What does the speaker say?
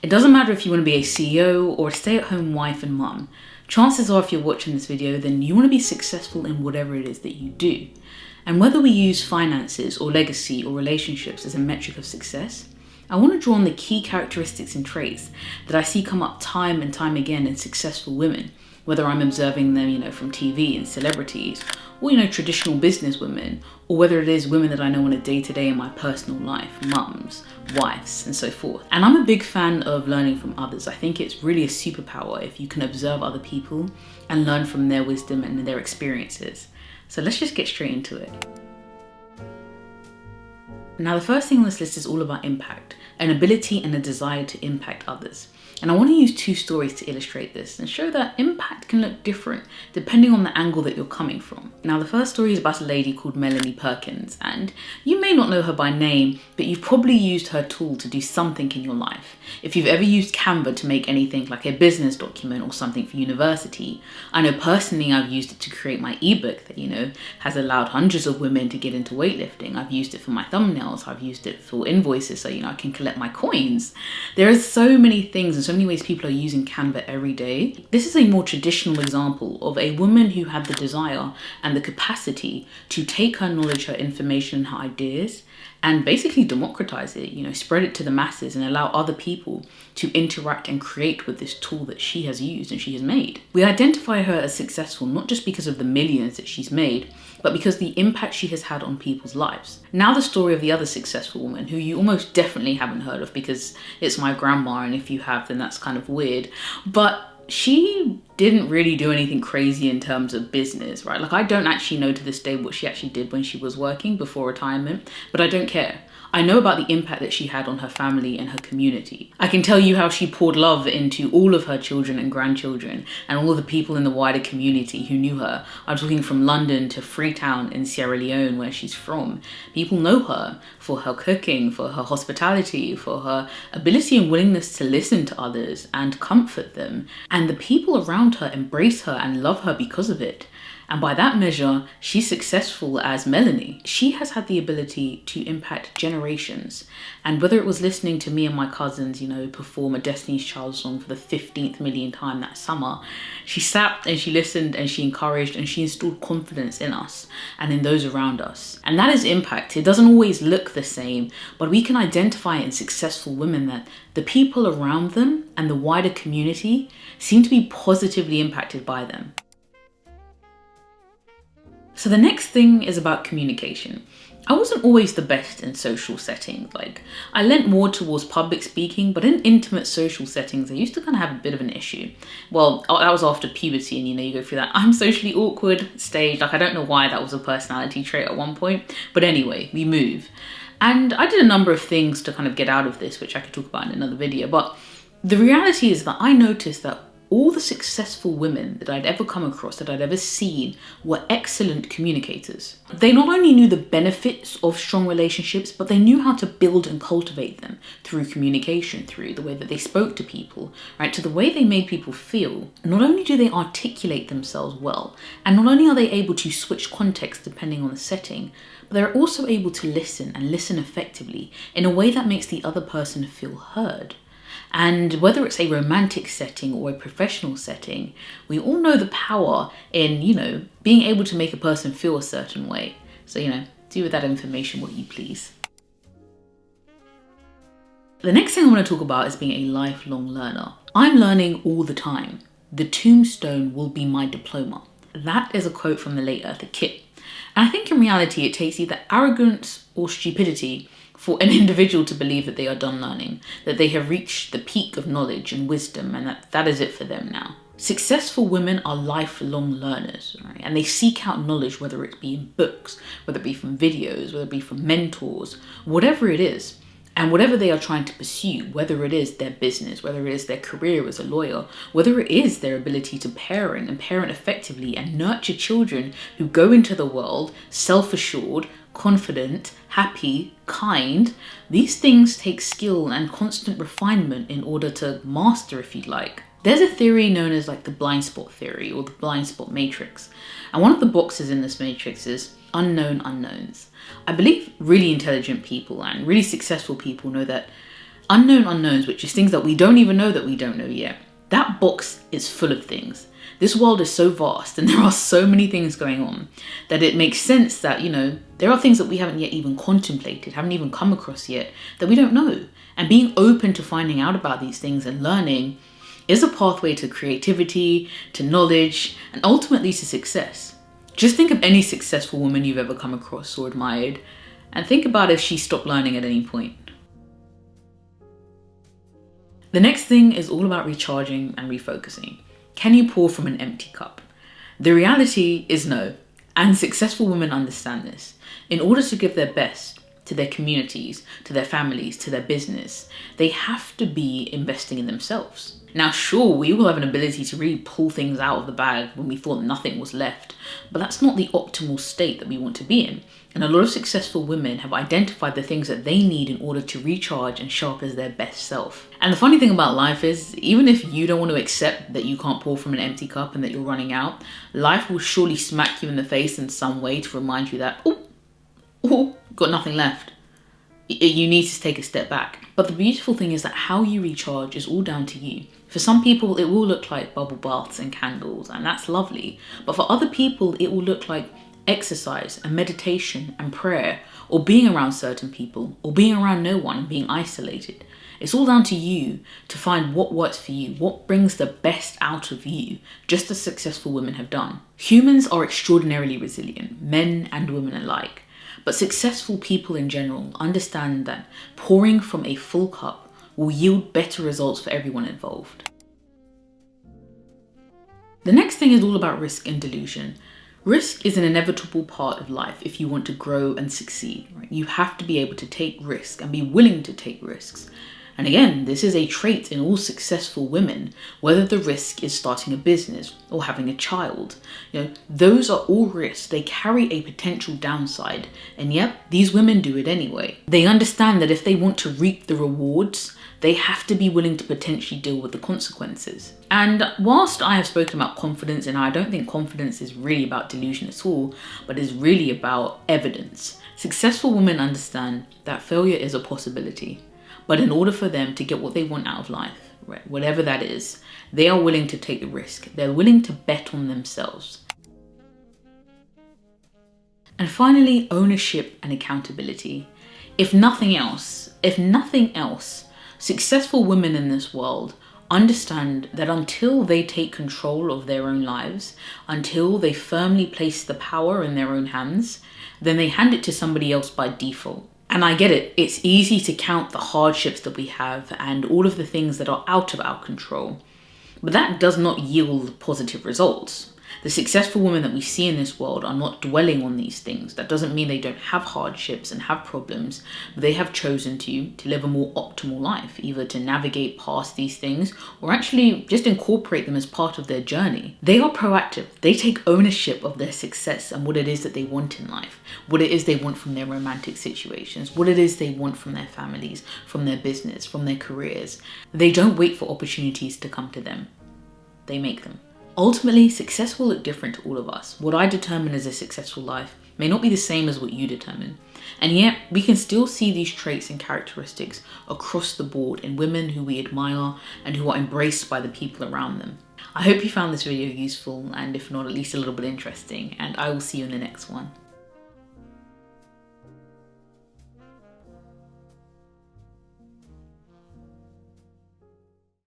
It doesn't matter if you want to be a CEO or a stay-at-home wife and mum. Chances are if you're watching this video, then you want to be successful in whatever it is that you do. And whether we use finances or legacy or relationships as a metric of success, I want to draw on the key characteristics and traits that I see come up time and time again in successful women, whether I'm observing them, from TV and celebrities, or, traditional business women, or whether it is women that I know on a day-to-day in my personal life, mums, wives, and so forth. And I'm a big fan of learning from others. I think it's really a superpower if you can observe other people and learn from their wisdom and their experiences. So let's just get straight into it. Now, the first thing on this list is all about impact, an ability and a desire to impact others. And I want to use two stories to illustrate this and show that impact can look different depending on the angle that you're coming from. Now, the first story is about a lady called Melanie Perkins, and you may not know her by name, but you've probably used her tool to do something in your life. If you've ever used Canva to make anything like a business document or something for university, I know personally I've used it to create my ebook that, has allowed hundreds of women to get into weightlifting. I've used it for my thumbnails. I've used it for invoices so, I can collect my coins. There are so many things and so many ways people are using Canva every day. This is a more traditional example of a woman who had the desire and the capacity to take her knowledge, her information, her ideas, and basically democratize it, spread it to the masses and allow other people to interact and create with this tool that she has used and she has made. We identify her as successful not just because of the millions that she's made, but because the impact she has had on people's lives. Now the story of the other successful woman who you almost definitely haven't heard of because it's my grandma, and if you have, then that's kind of weird. But she didn't really do anything crazy in terms of business, right? Like, I don't actually know to this day what she actually did when she was working before retirement, but I don't care. I know about the impact that she had on her family and her community. I can tell you how she poured love into all of her children and grandchildren and all of the people in the wider community who knew her. I'm talking from London to Freetown in Sierra Leone, where she's from. People know her for her cooking, for her hospitality, for her ability and willingness to listen to others and comfort them. And the people around her embrace her and love her because of it. And by that measure, she's successful as Melanie. She has had the ability to impact generations. And whether it was listening to me and my cousins, perform a Destiny's Child song for the 15th million time that summer, she sat and she listened and she encouraged and she instilled confidence in us and in those around us. And that is impact. It doesn't always look the same, but we can identify in successful women that the people around them and the wider community seem to be positively impacted by them. So the next thing is about communication. I wasn't always the best in social settings. I leant more towards public speaking, but in intimate social settings, I used to kind of have a bit of an issue. Well, that was after puberty, and you go through that I'm socially awkward stage. I don't know why that was a personality trait at one point, but anyway, we move. And I did a number of things to kind of get out of this, which I could talk about in another video, but the reality is that I noticed that all the successful women that I'd ever come across, that I'd ever seen, were excellent communicators. They not only knew the benefits of strong relationships, but they knew how to build and cultivate them through communication, through the way that they spoke to people, right, to the way they made people feel. Not only do they articulate themselves well, and not only are they able to switch context depending on the setting, but they're also able to listen and listen effectively in a way that makes the other person feel heard. And whether it's a romantic setting or a professional setting, we all know the power in, being able to make a person feel a certain way. So, do with that information what you please. The next thing I want to talk about is being a lifelong learner. I'm learning all the time. The tombstone will be my diploma. That is a quote from the late Eartha Kitt. And I think in reality, it takes either arrogance or stupidity for an individual to believe that they are done learning, that they have reached the peak of knowledge and wisdom, and that is it for them now. Successful women are lifelong learners, right? And they seek out knowledge, whether it be in books, whether it be from videos, whether it be from mentors, whatever it is. And whatever they are trying to pursue, whether it is their business, whether it is their career as a lawyer, whether it is their ability to parent and parent effectively and nurture children who go into the world self-assured, confident, happy, kind, these things take skill and constant refinement in order to master, if you'd like. There's a theory known as the blind spot theory or the blind spot matrix. And one of the boxes in this matrix is unknown unknowns. I believe really intelligent people and really successful people know that unknown unknowns, which is things that we don't even know that we don't know yet. That box is full of things. This world is so vast and there are so many things going on that it makes sense that, there are things that we haven't yet even contemplated, haven't even come across yet, that we don't know. And being open to finding out about these things and learning is a pathway to creativity, to knowledge, and ultimately to success. Just think of any successful woman you've ever come across or admired, and think about if she stopped learning at any point. The next thing is all about recharging and refocusing. Can you pour from an empty cup? The reality is no, and successful women understand this. In order to give their best to their communities, to their families, to their business, they have to be investing in themselves. Now, sure, we all have an ability to really pull things out of the bag when we thought nothing was left, but that's not the optimal state that we want to be in. And a lot of successful women have identified the things that they need in order to recharge and show up as their best self. And the funny thing about life is, even if you don't want to accept that you can't pour from an empty cup and that you're running out, life will surely smack you in the face in some way to remind you that, oh, got nothing left. You need to take a step back. But the beautiful thing is that how you recharge is all down to you. For some people, it will look like bubble baths and candles, and that's lovely. But for other people, it will look like exercise and meditation and prayer, or being around certain people, or being around no one and being isolated. It's all down to you to find what works for you, what brings the best out of you, just as successful women have done. Humans are extraordinarily resilient, men and women alike. But successful people in general understand that pouring from a full cup will yield better results for everyone involved. The next thing is all about risk and delusion. Risk is an inevitable part of life if you want to grow and succeed. Right? You have to be able to take risks and be willing to take risks. And again, this is a trait in all successful women, whether the risk is starting a business or having a child. Those are all risks. They carry a potential downside. And yet, these women do it anyway. They understand that if they want to reap the rewards, they have to be willing to potentially deal with the consequences. And whilst I have spoken about confidence, and I don't think confidence is really about delusion at all, but is really about evidence, successful women understand that failure is a possibility. But in order for them to get what they want out of life, right, whatever that is, they are willing to take the risk. They're willing to bet on themselves. And finally, ownership and accountability. If nothing else, successful women in this world understand that until they take control of their own lives, until they firmly place the power in their own hands, then they hand it to somebody else by default. And I get it, it's easy to count the hardships that we have and all of the things that are out of our control, but that does not yield positive results. The successful women that we see in this world are not dwelling on these things. That doesn't mean they don't have hardships and have problems, but they have chosen to live a more optimal life, either to navigate past these things or actually just incorporate them as part of their journey. They are proactive. They take ownership of their success and what it is that they want in life, what it is they want from their romantic situations, what it is they want from their families, from their business, from their careers. They don't wait for opportunities to come to them. They make them. Ultimately, success will look different to all of us. What I determine as a successful life may not be the same as what you determine. And yet, we can still see these traits and characteristics across the board in women who we admire and who are embraced by the people around them. I hope you found this video useful, and if not, at least a little bit interesting, and I will see you in the next one.